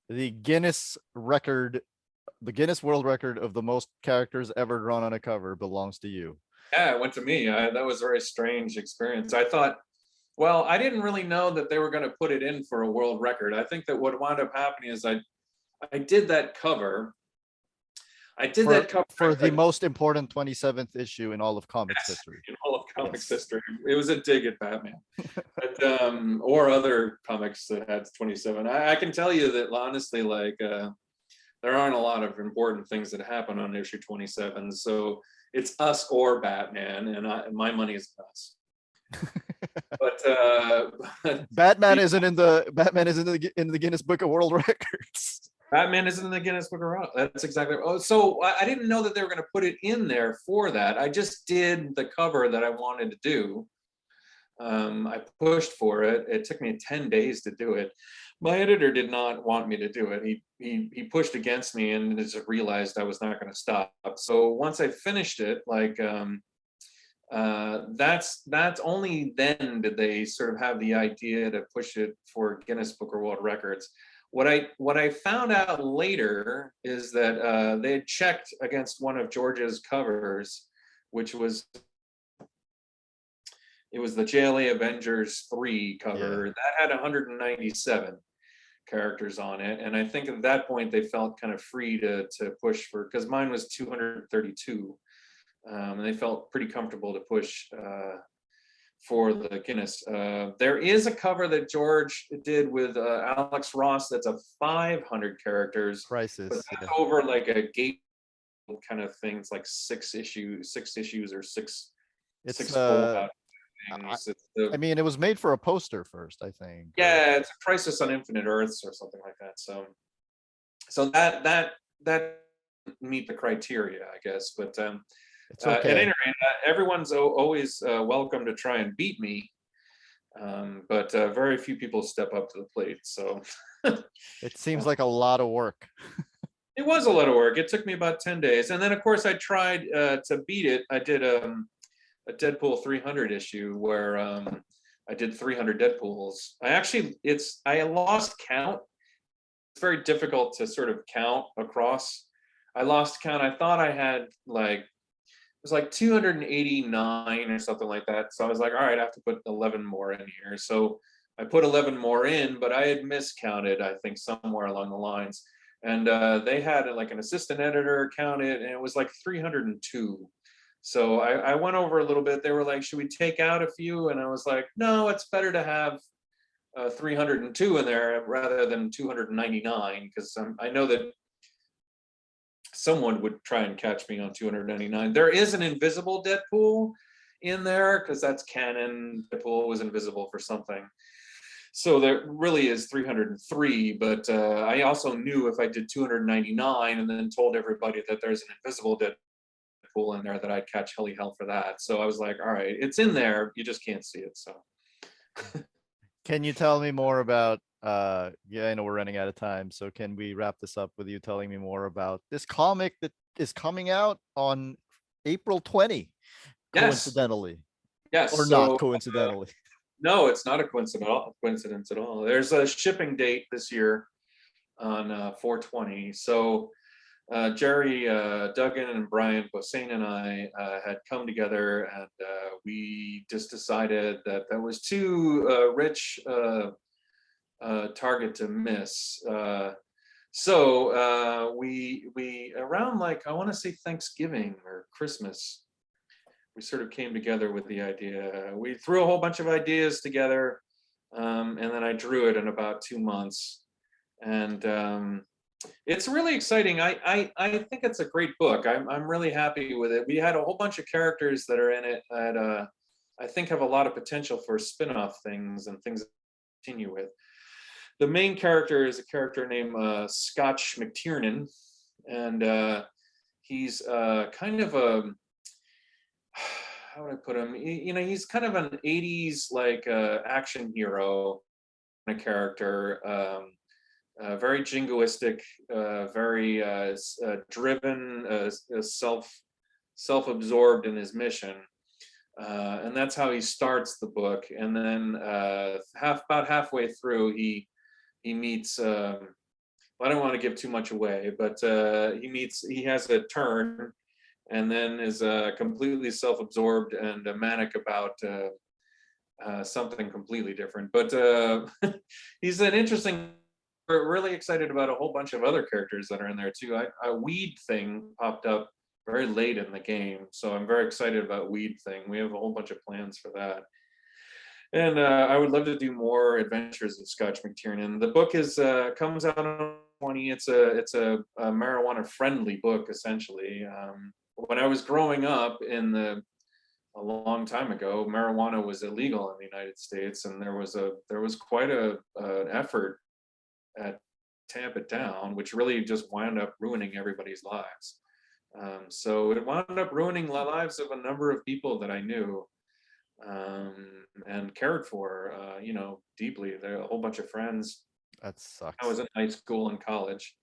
the Guinness World Record of the most characters ever drawn on a cover belongs to you. Yeah, it went to me. That was a very strange experience. I thought, well, I didn't really know that they were going to put it in for a world record. I think that what wound up happening is I did that cover. For the most important 27th issue in all of comics history. In all of comics history. It was a dig at Batman. But, or other comics that had 27. I can tell you that, honestly, like, there aren't a lot of important things that happen on issue 27. So it's us or Batman, and my money is us. But Batman isn't in the Guinness Book of World Records. Batman isn't in the Guinness Book of World. That's exactly. Oh, so I didn't know that they were going to put it in there for that. I just did the cover that I wanted to do. I pushed for it. It took me 10 days to do it. My editor did not want me to do it. He pushed against me and just realized I was not going to stop. So once I finished it, like, that's only then did they sort of have the idea to push it for Guinness Book of World Records. What I found out later is that they had checked against one of George's covers, which was the JLA Avengers 3 cover. Yeah. That had 197 characters on it, and I think at that point they felt kind of free to push for, because mine was 232, and they felt pretty comfortable to push for the Guinness. There is a cover that George did with Alex Ross that's a 500 characters. Crisis. But that's over like a gate kind of thing. It's like six issues or six. It's I mean, it was made for a poster first, I think. Yeah, it's a Crisis on Infinite Earths or something like that. So that meet the criteria, I guess. But it's okay. At any rate, everyone's always welcome to try and beat me, but very few people step up to the plate. So it seems like a lot of work. It was a lot of work. It took me about 10 days, and then of course I tried to beat it. I did a Deadpool 300 issue where I did 300 Deadpools. I lost count. It's very difficult to sort of count across. I lost count. I thought I had like, it was like 289 or something like that. So I was like, all right, I have to put 11 more in here. So I put 11 more in, but I had miscounted, I think, somewhere along the lines. And they had like an assistant editor count it, and it was like 302. So I went over a little bit. They were like, should we take out a few? And I was like, no, it's better to have 302 in there rather than 299, because I know that someone would try and catch me on 299. There is an invisible Deadpool in there because that's canon. Deadpool was invisible for something. So there really is 303, but I also knew if I did 299 and then told everybody that there's an invisible Deadpool in there, that I'd catch helly hell for that. So I was like, all right, it's in there, you just can't see it. So Can you tell me more about yeah, I know we're running out of time, so can we wrap this up with you telling me more about this comic that is coming out on April 20, yes, coincidentally, yes. or So not coincidentally? no, it's not a coincidence at all. There's a shipping date this year on 420. So Jerry Duggan and Brian Posehn and I had come together, and we just decided that that was too rich target to miss. So we around, like, I want to say Thanksgiving or Christmas, we sort of came together with the idea. We threw a whole bunch of ideas together, and then I drew it in about 2 months. And it's really exciting. I think it's a great book. I'm really happy with it. We had a whole bunch of characters that are in it that I think have a lot of potential for spin-off things and things to continue with. The main character is a character named Scotch McTiernan, and he's kind of a, how would I put him? He's kind of an 80s like action hero kind of character. Very jingoistic, very driven, self-absorbed in his mission, and that's how he starts the book. And then about halfway through, he meets. I don't want to give too much away, but he has a turn, and then is completely self-absorbed and manic about something completely different. But he's an interesting. We're really excited about a whole bunch of other characters that are in there too. A weed thing popped up very late in the game, so I'm very excited about weed thing. We have a whole bunch of plans for that, and I would love to do more adventures of Scotch McTiernan. The book is comes out on 20. It's a marijuana friendly book essentially. When I was growing up a long time ago, marijuana was illegal in the United States, and there was quite an effort at tamp it down, which really just wound up ruining everybody's lives. So it wound up ruining the lives of a number of people that I knew and cared for, deeply. There are a whole bunch of friends. That sucks. I was in high school and college.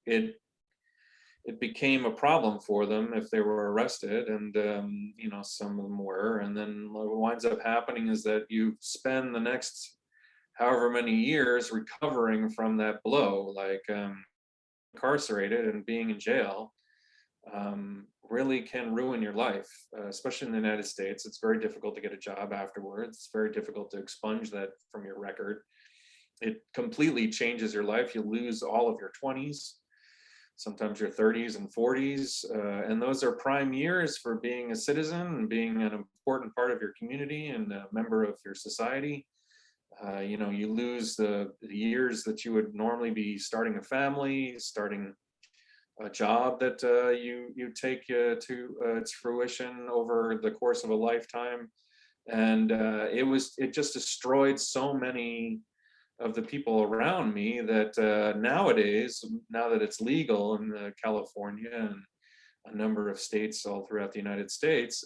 It became a problem for them if they were arrested, and some of them were. And then what winds up happening is that you spend the next however many years recovering from that blow, like incarcerated and being in jail, really can ruin your life, especially in the United States. It's very difficult to get a job afterwards. It's very difficult to expunge that from your record. It completely changes your life. You lose all of your 20s, sometimes your 30s and 40s, and those are prime years for being a citizen and being an important part of your community and a member of your society. You lose the years that you would normally be starting a family, starting a job that you take to its fruition over the course of a lifetime. And it just destroyed so many of the people around me that nowadays, now that it's legal in California and a number of states all throughout the United States,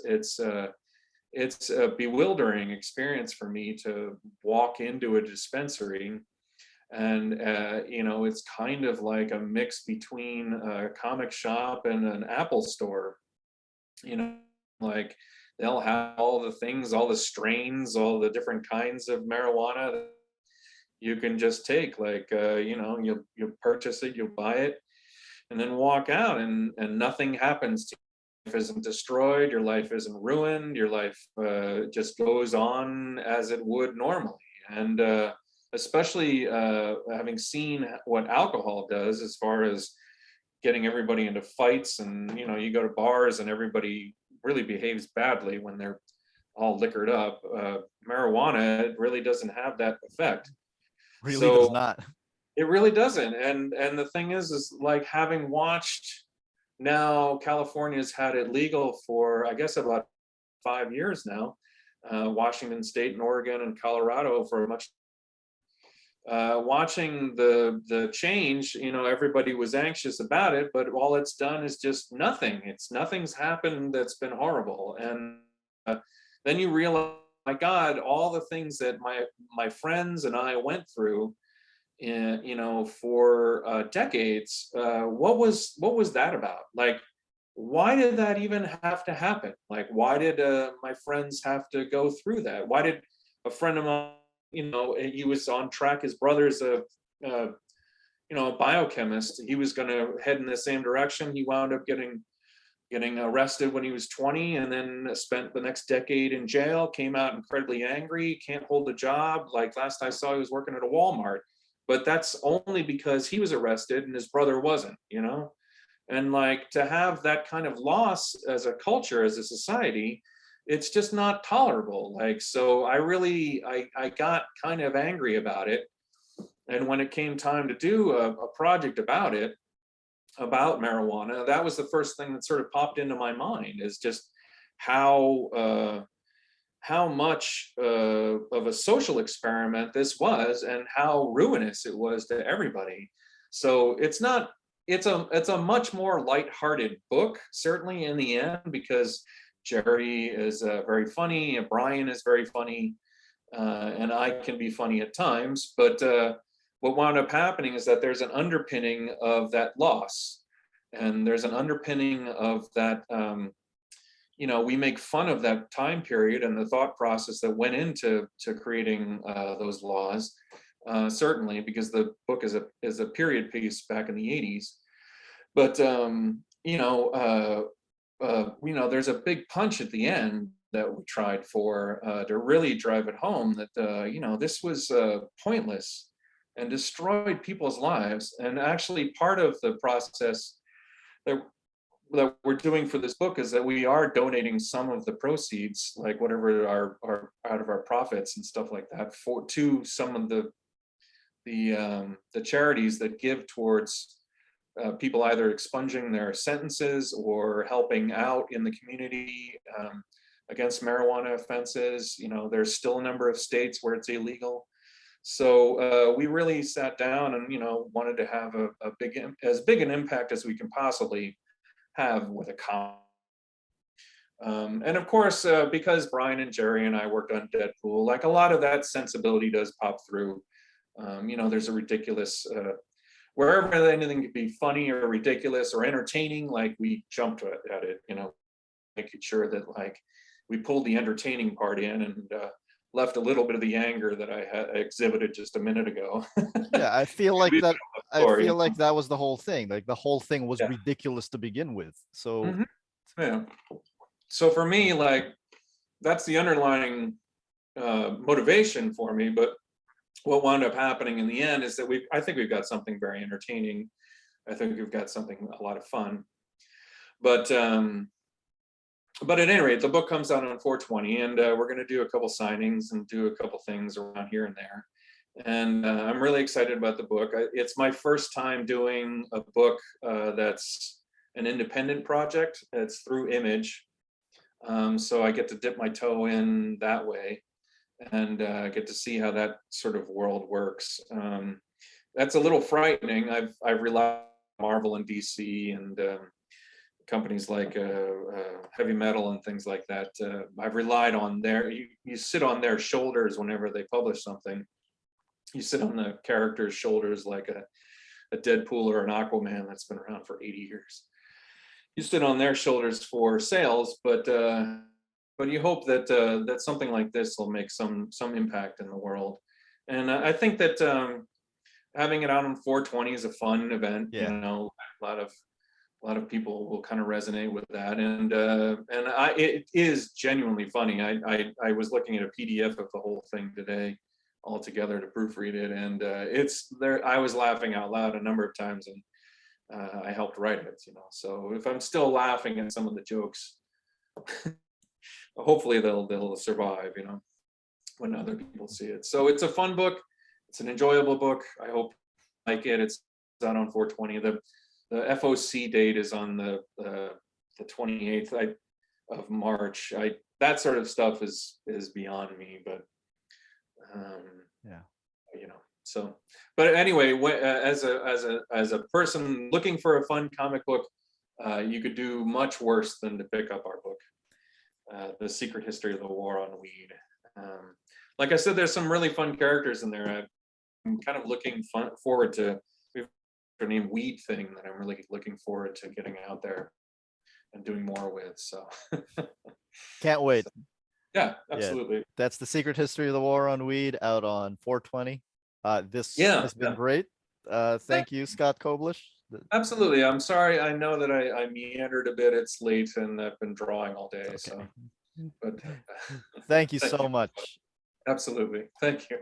it's a bewildering experience for me to walk into a dispensary, and it's kind of like a mix between a comic shop and an Apple store. Like, they'll have all the things, all the strains, all the different kinds of marijuana that you can just take. Like, you purchase it, you buy it, and then walk out and nothing happens to you. Your life isn't destroyed, your life isn't ruined, your life just goes on as it would normally. And especially having seen what alcohol does as far as getting everybody into fights, and you go to bars and everybody really behaves badly when they're all liquored up. Marijuana, it really doesn't have that effect. Really does So not. it really doesn't. And the thing is like, having watched, now California's had it legal for I guess about 5 years now. Washington State and Oregon and Colorado for much. Watching the change, everybody was anxious about it, but all it's done is just nothing. Nothing's happened that's been horrible. And then you realize, my God, all the things that my friends and I went through, for decades. What was that about? Like, why did that even have to happen? Like, why did my friends have to go through that? Why did a friend of mine, he was on track, his brother's a biochemist, he was going to head in the same direction, he wound up getting arrested when he was 20, and then spent the next decade in jail, came out incredibly angry, can't hold a job. Like, last I saw, he was working at a Walmart, but that's only because he was arrested and his brother wasn't. And like, to have that kind of loss as a culture, as a society, it's just not tolerable. Like, so I got kind of angry about it. And when it came time to do a project about it, about marijuana, that was the first thing that sort of popped into my mind, is just how much of a social experiment this was, and how ruinous it was to everybody. So it's a much more lighthearted book, certainly in the end, because Jerry is very funny, and Brian is very funny, and I can be funny at times. But what wound up happening is that there's an underpinning of that loss, and there's an underpinning of that. We make fun of that time period and the thought process that went into creating those laws, certainly, because the book is a period piece back in the 80s. But there's a big punch at the end that we tried for, to really drive it home that this was pointless and destroyed people's lives. And actually, part of the process that we're doing for this book is that we are donating some of the proceeds, like whatever are out of our profits and stuff like that, to some of the charities that give towards people either expunging their sentences or helping out in the community against marijuana offenses. There's still a number of states where it's illegal. So we really sat down and wanted to have as big an impact as we can possibly have with a comic. And of course, because Brian and Jerry and I worked on Deadpool, like, a lot of that sensibility does pop through. There's a ridiculous, wherever anything could be funny or ridiculous or entertaining, like, we jumped at it, making sure that, like, we pulled the entertaining part in and left a little bit of the anger that I had exhibited just a minute ago. Yeah, I feel like that. I Story, feel like that was the whole thing. Like, the whole thing was Yeah. ridiculous to begin with. So Mhm. Yeah. So for me, like, that's the underlying motivation for me. But what wound up happening in the end is that I think we've got something very entertaining. I think we've got something a lot of fun. But at any rate, the book comes out on 4/20, and we're going to do a couple signings and do a couple things around here and there. And I'm really excited about the book. It's my first time doing a book that's an independent project. It's through Image. So I get to dip my toe in that way, and get to see how that sort of world works. That's a little frightening. I've relied on Marvel and DC and companies like Heavy Metal and things like that. I've relied on you sit on their shoulders whenever they publish something. You sit on the character's shoulders like a Deadpool or an Aquaman that's been around for 80 years. You sit on their shoulders for sales, but you hope that something like this will make some impact in the world. And I think that having it out on 420 is a fun event. Yeah. You know, a lot of people will kind of resonate with that, and it is genuinely funny. I was looking at a PDF of the whole thing today all together to proofread it, and it's there. I was laughing out loud a number of times, and I helped write it, you know. So if I'm still laughing at some of the jokes, hopefully they'll survive, you know, when other people see it. So it's a fun book. It's an enjoyable book. I hope you like it. It's out on 420. The FOC date is on the 28th of March. That sort of stuff is beyond me, but Yeah. you know. So, but anyway, as a person looking for a fun comic book, you could do much worse than to pick up our book, The Secret History of the War on Weed. Like I said, there's some really fun characters in there. I'm kind of looking forward to. We have a name Weed thing that I'm really looking forward to getting out there and doing more with. So Can't wait. yeah, absolutely. That's The Secret History of the War on Weed, out on 420. This Yeah, has been yeah. great. Thank you, Scott Koblish. Absolutely. I'm sorry. I know that I meandered a bit. It's late and I've been drawing all day. Okay. So, but Thank you Thank so you. much. Absolutely. Thank you.